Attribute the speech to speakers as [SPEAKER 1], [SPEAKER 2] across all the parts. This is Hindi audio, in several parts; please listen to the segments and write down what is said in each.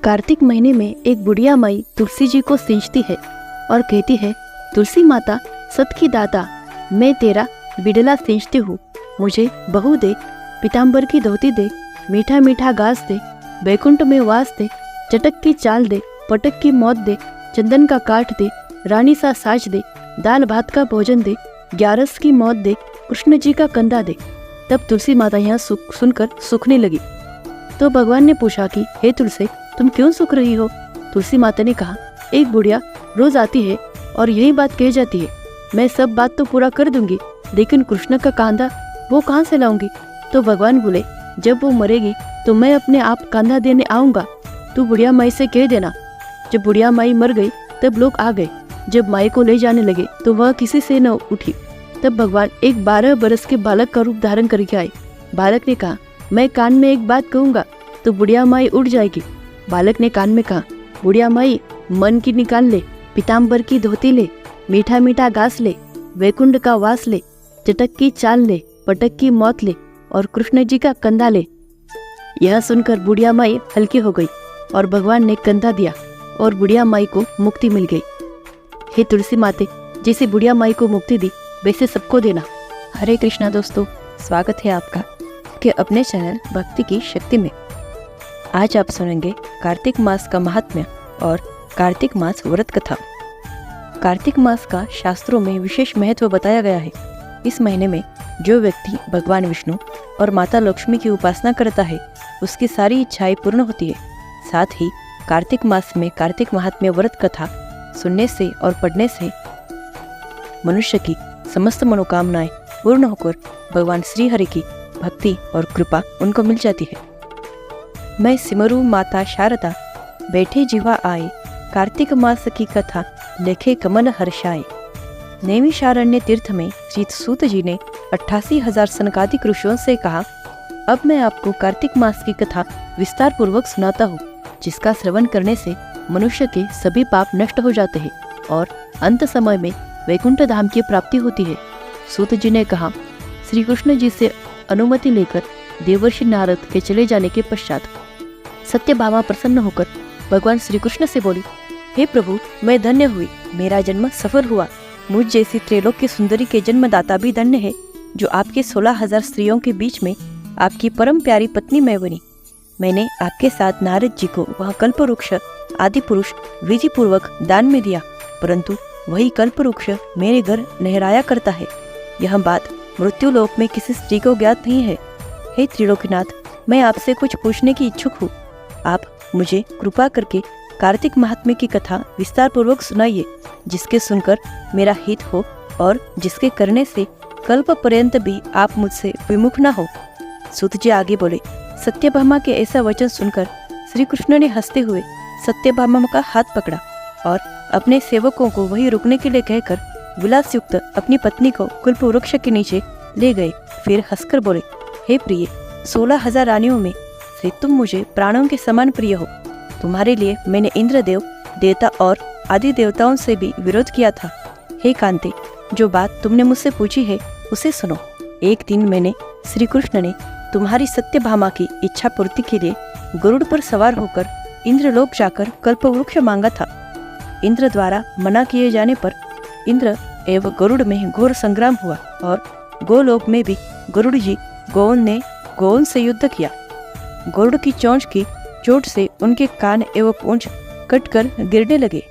[SPEAKER 1] कार्तिक महीने में एक बुढ़िया माई तुलसी जी को सींचती है और कहती है, तुलसी माता सत की दाता, मैं तेरा बिडला सींचती हूँ, मुझे बहू दे, पीताम्बर की धोती दे, मीठा मीठा घास दे, बैकुंठ में वास दे, चटक की चाल दे, पटक की मौत दे, चंदन का काठ दे, रानी सा साज दे, दाल भात का भोजन दे, ग्यारस की मौत दे, कृष्ण जी का कंधा दे। तब तुलसी माता यहाँ सुनकर सूखने लगी। तो भगवान ने पूछा कि हे तुलसी, तुम क्यों सूख रही हो? तुलसी माता ने कहा, एक बुढ़िया रोज आती है और यही बात कह जाती है, मैं सब बात तो पूरा कर दूंगी, लेकिन कृष्ण का कांधा वो कहाँ से लाऊंगी? तो भगवान बोले, जब वो मरेगी तो मैं अपने आप कांधा देने आऊंगा, तू बुढ़िया माई से कह देना। जब बुढ़िया माई मर गई तब लोग आ गए। जब माई को ले जाने लगे तो वह किसी से न उठी। तब भगवान एक 12 बरस के बालक का रूप धारण करके आए। बालक ने कहा, मैं कान में एक बात कहूंगा तो बुढ़िया माई उठ जाएगी। बालक ने कान में कहा, बुढ़िया माई मन की निकाल ले, पीताम्बर की धोती ले, मीठा मीठा घास ले, वैकुंठ का वास ले, चटक की चाल ले, पटक की मौत ले और कृष्ण जी का कंधा ले। यह सुनकर बुढ़िया माई हल्की हो गई और भगवान ने कंधा दिया और बुढ़िया माई को मुक्ति मिल गई। हे तुलसी माते, जैसे बुढ़िया माई को मुक्ति दी वैसे सबको देना।
[SPEAKER 2] हरे कृष्णा दोस्तों, स्वागत है आपका कि अपने चैनल भक्ति की शक्ति में। आज आप सुनेंगे कार्तिक मास का महात्म्य और कार्तिक मास व्रत कथा। कार्तिक मास का शास्त्रों में विशेष महत्व बताया गया है। इस महीने में जो व्यक्ति भगवान विष्णु और माता लक्ष्मी की उपासना करता है उसकी सारी इच्छाएं पूर्ण होती है। साथ ही कार्तिक मास में कार्तिक महात्म्य व्रत कथा सुनने से और पढ़ने से मनुष्य की समस्त मनोकामनाएं पूर्ण होकर भगवान श्री हरि की भक्ति और कृपा उनको मिल जाती है। मैं सिमरू माता शारदा, बैठे जीवा आए, कार्तिक मास की कथा लेखे कमल हर्षाए। नैमिषारण्य तीर्थ में श्री सूत जी ने 88,000 सनकादिक ऋषियों से कहा, अब मैं आपको कार्तिक मास की कथा विस्तार पूर्वक सुनाता हूँ, जिसका श्रवण करने से मनुष्य के सभी पाप नष्ट हो जाते हैं और अंत समय में वैकुंठ धाम की प्राप्ति होती है। सूत जी ने कहा, श्री कृष्ण जी से अनुमति लेकर देवर्षि नारद के चले जाने के पश्चात सत्यभामा प्रसन्न होकर भगवान श्री कृष्ण से बोली, हे प्रभु, मैं धन्य हुई, मेरा जन्म सफल हुआ। मुझ जैसी त्रैलोक्य सुंदरी के जन्मदाता भी धन्य है, जो आपके 16,000 स्त्रियों के बीच में आपकी परम प्यारी पत्नी मैं बनी। मैंने आपके साथ नारद जी को वह कल्प वृक्ष आदि पुरुष विधि पूर्वक दान में दिया, परंतु वही कल्प वृक्ष मेरे घर लहराया करता है। यह बात मृत्यु लोक में किसी स्त्री को ज्ञात नहीं है। हे त्रिलोकीनाथ, मैं आपसे कुछ पूछने की इच्छुक हूँ। आप मुझे कृपा करके कार्तिक महात्म्य की कथा विस्तार पूर्वक सुनाइए, जिसके सुनकर मेरा हित हो और जिसके करने से कल्प पर्यंत भी आप मुझसे विमुख न हो। सूत जी आगे बोले, सत्यभामा के ऐसा वचन सुनकर श्री कृष्ण ने हंसते हुए सत्यभामा का हाथ पकड़ा और अपने सेवकों को वही रुकने के लिए कहकर विलास युक्त अपनी पत्नी को कल्प वृक्ष के नीचे ले गए। फिर हंसकर बोले, हे प्रिय, 16,000 रानियों में से तुम मुझे प्राणों के समान प्रिय हो। तुम्हारे लिए मैंने इंद्रदेव, देवता और आदि देवताओं से भी विरोध किया था। हे कांते, जो बात तुमने मुझसे पूछी है उसे सुनो। एक दिन मैंने श्री कृष्ण ने तुम्हारी सत्यभामा की इच्छा पूर्ति के लिए गरुड़ पर सवार होकर इंद्रलोक जाकर कल्प वृक्ष मांगा था। इंद्र द्वारा मना किए जाने पर इंद्र एवं गरुड़ में घोर संग्राम हुआ और गोलोक में भी गरुड़ जी गोवन से युद्ध किया। गरुड़ की चोंच की चोट से उनके कान एवं पूंछ कटकर गिरने लगे,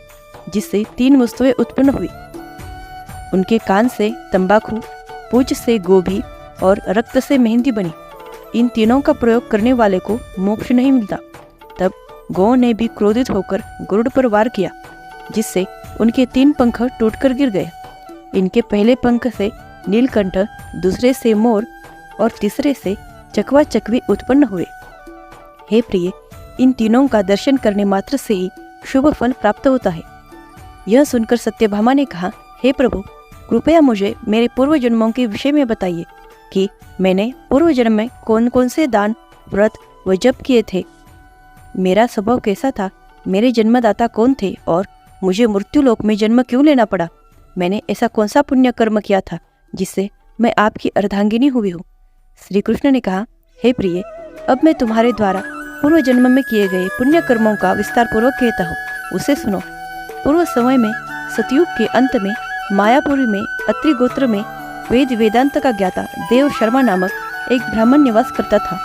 [SPEAKER 2] जिससे 3 वस्तुएं उत्पन्न हुई। उनके कान से तंबाकू, पूंछ से गोभी और रक्त से मेहंदी बनी। इन तीनों का प्रयोग करने वाले को मोक्ष नहीं मिलता। तब गौ ने भी क्रोधित होकर गरुड़ पर वार किया, जिससे उनके 3 पंख टूटकर गिर गए। इनके पहले पंख से नीलकंठ, दूसरे से मोर और तीसरे से चकवा चकवी उत्पन्न हुए। हे प्रिय, इन तीनों का दर्शन करने मात्र से ही शुभ फल प्राप्त होता है। यह सुनकर सत्यभामा ने कहा, हे प्रभु, कृपया मुझे मेरे पूर्व जन्मों के विषय में बताइए कि मैंने पूर्व जन्म में कौन कौन से दान, व्रत व जप किए थे। मेरा स्वभाव कैसा था, मेरे जन्मदाता कौन थे और मुझे मृत्युलोक में जन्म क्यों लेना पड़ा। मैंने ऐसा कौन सा पुण्य कर्म किया था जिससे मैं आपकी अर्धांगिनी हुई हूँ। श्री कृष्ण ने कहा, हे प्रिय, अब मैं तुम्हारे द्वारा पूर्व जन्म में किए गए पुण्य कर्मों का विस्तार पूर्वक कहता हूँ, उसे सुनो। पूर्व समय में सतयुग के अंत में मायापुरी में अत्रि गोत्र में वेद वेदांत का ज्ञाता देव शर्मा नामक एक ब्राह्मण निवास करता था।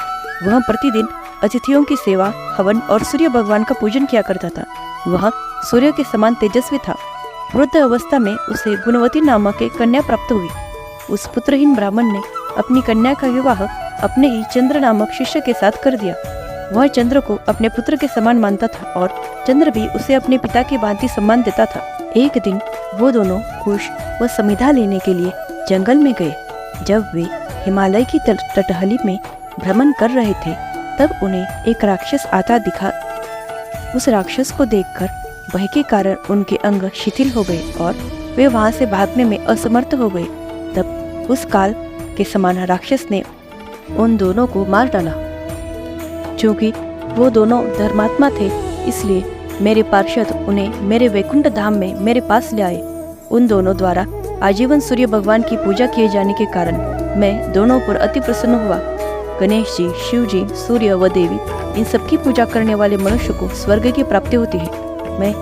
[SPEAKER 2] वह प्रतिदिन अतिथियों की सेवा, हवन और सूर्य भगवान का पूजन किया करता था। वह सूर्य के समान तेजस्वी था। वृद्ध अवस्था में उसे गुणवती नामक एक कन्या प्राप्त हुई। उस पुत्रहीन ब्राह्मण ने अपनी कन्या का विवाह अपने ही चंद्र नामक शिष्य के साथ कर दिया। वह चंद्र को अपने पुत्र के समान मानता था और चंद्र भी उसे अपने पिता की भांति सम्मान देता था। एक दिन वो दोनों कुश व समिधा लेने के लिए जंगल में गए। जब वे हिमालय की तटहली में भ्रमण कर रहे थे, तब उन्हें एक राक्षस आता दिखा। उस राक्षस को देखकर भय के कारण उनके अंग शिथिल हो गए और वे वहां से भागने में असमर्थ हो गए। तब उस काल के समान राक्षस ने उन दोनों को मार डाला। चूंकि वो दोनों धर्मात्मा थे, इसलिए मेरे पार्षद उन्हें मेरे वैकुंठ धाम में मेरे पास ले आए। उन दोनों द्वारा आजीवन सूर्य भगवान की पूजा किए जाने के कारण मैं दोनों पर अति प्रसन्न हुआ। गणेश जी, शिव जी, सूर्य व देवी, इन सबकी पूजा करने वाले मनुष्य को स्वर्ग की प्राप्ति होती है। मैं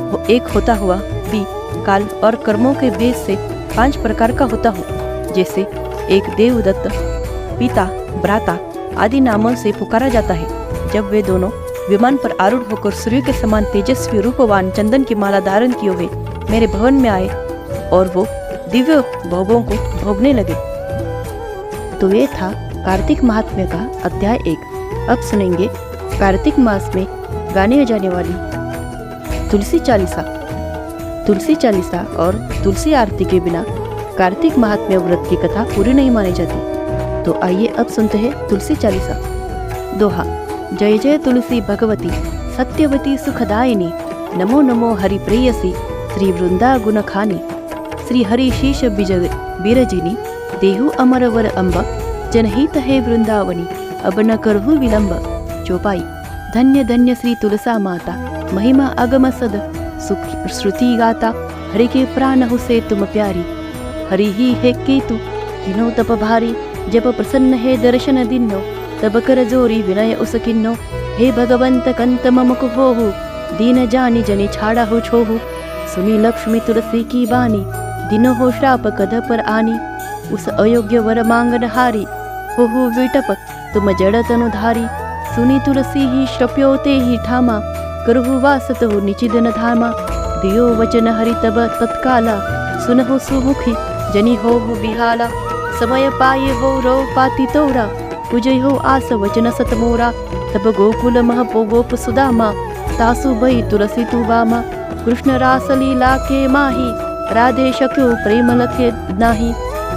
[SPEAKER 2] वो एक होता हुआ भी काल और कर्मों के भेद से 5 प्रकार का होता हूँ। जैसे एक देवदत्त, पिता, भ्राता आदि नामों से पुकारा जाता है। जब वे दोनों विमान पर आरूढ़ होकर सूर्य के समान तेजस्वी रूपवान चंदन की माला धारण किए हुए मेरे भवन में आए और वो दिव्य भोगों को भोगने लगे।
[SPEAKER 1] तो ये था कार्तिक महात्म्य का अध्याय 1। अब सुनेंगे कार्तिक मास में गाने जाने वाली तुलसी चालीसा। तुलसी चालीसा और तुलसी आरती के बिना कार्तिक महात्म्य व्रत की कथा पूरी नहीं मानी जाती। तो आइए अब सुनते हैं तुलसी चालीसा। दोहा। जय जय तुलसी भगवती सत्यवती सुखदायिनी, नमो नमो हरि प्रेयसी श्री वृंदा गुण खानी। श्री हरि शीश बिरजिनी देहु अमर वर अम्ब, जनहित है वृंदावनी अब न करहु विलंब। चौपाई। धन्य धन्य श्री तुलसा माता, महिमा अगम सद श्रुति गाता। हरि के प्राण हो से तुम प्यारी, हरि ही है केतु दिनो तप भारी। जब प्रसन्न है दर्शन दिनो, तब कर जोरी विनय उसकिन्नो। हे भगवंत कंत मम को होहु, दीन जानी जनि छाड़ा हो छोहु। सुनी लक्ष्मी तुलसी की बानी, दिनो हो श्राप कद पर आनी। उस अयोग्य वर मांगन हारी, हो विटप तुम जड़ तनुधारी। सुनी तुलसी ही श्रप्योते ही ठामा, करहु वासत हो निचिदन धामा। दियो वचन हरि तब तत्काला, सुनहु सुमुखी जनि हो बिहाला। समय पाये हो रो पाति तोरा, पूजय हो आस वचन सत मोरा। तब गोकुल मह पो गोप सुदामा, तासु भई तुलसी तु वामा। कृष्ण रास लीला के माही, राधे शक्यो प्रेम लखे नाही।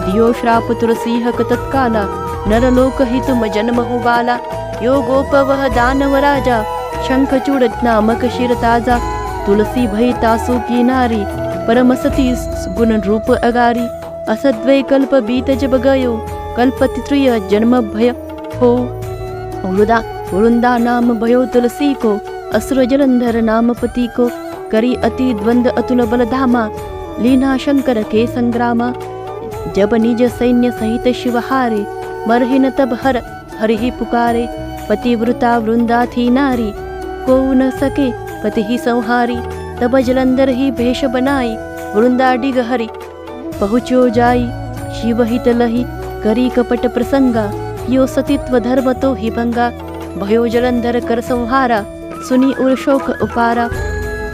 [SPEAKER 1] दियो श्राप तुलसी हक तत्काला, नरलोक ही तुम जन्म हो बाला। यो गोप वह दानव राजा, शंख चूड़ नामक शिर ताजा। तुलसी भई तासु की नारी, परम सती गुण रूप अगारी। असद्वै कल्प बीत जब गयो, कल्पतित्रय जन्म भय हो। वृंदा नाम भयो तुलसी को, असुर जलंधर नाम पति को। करी अति द्वंद अतुल बल धामा, लीना शंकर के संग्रामा। जब निज सैन्य सहित शिव हारे, मरहिन तब हर हरि ही पुकारे। पतिव्रता वृंदा थी नारी, को न सके पति ही संहारी। तब जलंधर ही भेष बनाई, वृंदा डिग हरि पहुँचो जाई। शिव हित लही करी कपट प्रसंगा, यो सतीत्व धर्म तो ही भंगा। भयो जलंधर कर संहारा, सुनी उर शोक उपारा।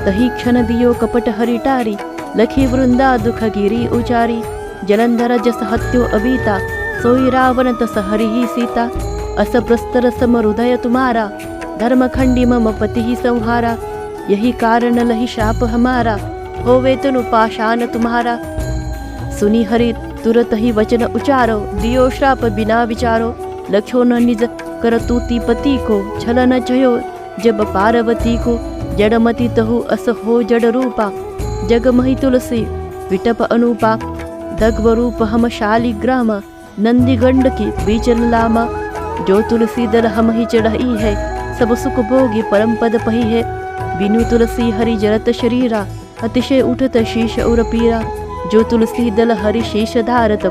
[SPEAKER 1] तही क्षण दियो कपट हरि टारी, लखी वृंदा दुख गिरी उचारी। जलंधर जस हत्यो अबीता, सोई रावण तस हरि ही सीता। अस प्रस्तर सम हृदय तुम्हारा, धर्म खंडी मम पति ही संहारा। यही कारण लही शाप हमारा, होवे तनु पाषाण तुम्हारा। सुनी हरि तुरत ही वचन उचारो, दियो श्राप बिना विचारो। लख्यो न निज कर तूती पति को, छल न जयो जब पार्वती को। जड़मति तहु अस हो जड़ रूपा, जग मही तुलसी विटप अनुपा। दग्व रूप हम शालिग्राम, नंदी गंड की बीच लामा। जो तुलसी दल हम ही चढ़ई है, सब सुख भोगी परम पद पही है। बिनु तुलसी हरि जरत शरीरा, अतिशय उठत शीश उर पीरा। जो तुलसी दल हरि शीश धारत,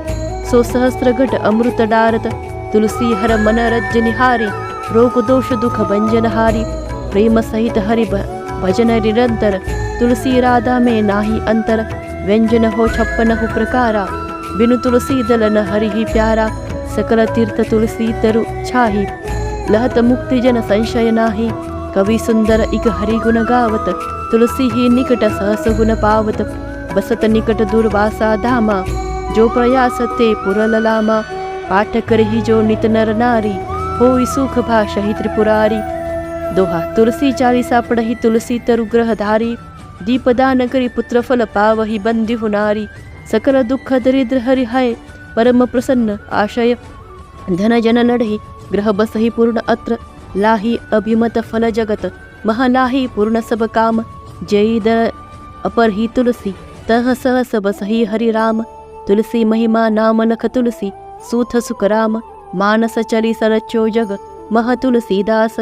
[SPEAKER 1] सो सहस्र घट अमृत डारत। तुलसी हर मन रज निहारी, रोग दोष दुख भंजन हारी, प्रेम सहित हरि भजन निरंतर, तुलसी राधा में नाही अंतर, व्यंजन हो 56 प्रकारा, बिनु तुलसी दल न हरि ही प्यारा, सकल तीर्थ तुलसी तरु छाही, लहत मुक्ति जन संशय नाही, कवि सुंदर इक हरि गुण गावत, तुलसी ही निकट सहस गुण पावत, बसत निकट दुर्वासा धामा, जो प्रयास ते पुरल लामा, पाठ करही जो नित नर नारी, होई सुख भाषहि त्रिपुरारी। दोहा तुलसी चालीसा पढ़ही तुलसी तरु ग्रह धारी, दीपदान करी पुत्र फल पावहि बंदिहु नारी, सकल दुख दरिद्र हरि है, परम प्रसन्न आशय, धन जन लड़ही ग्रह बसहि पूर्ण अत्र, लाही अभिमत फल जगत, महलाही पूर्ण सब काम, जय दर अपर ही तुलसी, तह सहस बसहि हरि राम, तुलसी महिमा नाम नख तुलसी, सूथ सुख राम, मानस चली सरचो जग, मह तुलसीदास।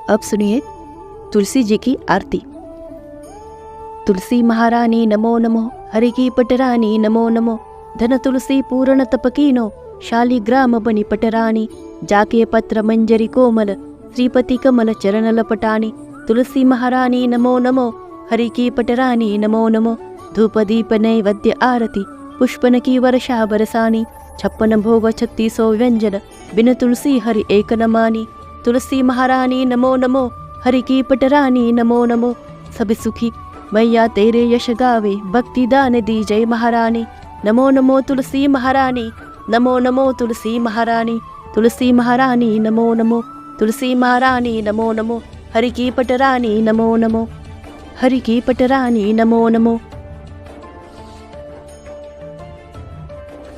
[SPEAKER 1] अब सुनिए तुलसी जी की आरती। तुलसी महारानी नमो नमो, हरि की पटरानी नमो नमो, धन तुलसी पूर्ण तपकीनो, शालिग्राम बनी पटरानी, जाके पत्र मंजरी कोमल, श्रीपति कमल चरण लपटानी, तुलसी महारानी नमो नमो, हरि की पटरानी नमो नमो, धूप दीप नैवेद्य आरती, पुष्पन की वर्षा बरसानी, 56 भोग 3600 व्यंजन, बिन तुलसी हरि एक न मानी, तुलसी महारानी नमो नमो, हरि की पटरानी नमो नमो, सब सुखी मैया तेरे यश गावे, भक्ति दान दी जय महारानी, नमो नमो तुलसी महारानी, नमो नमो तुलसी महारानी, तुलसी महारानी नमो नमो, तुलसी महारानी नमो नमो, हरि की पटरानी नमो नमो, हरि की पटरानी नमो नमो,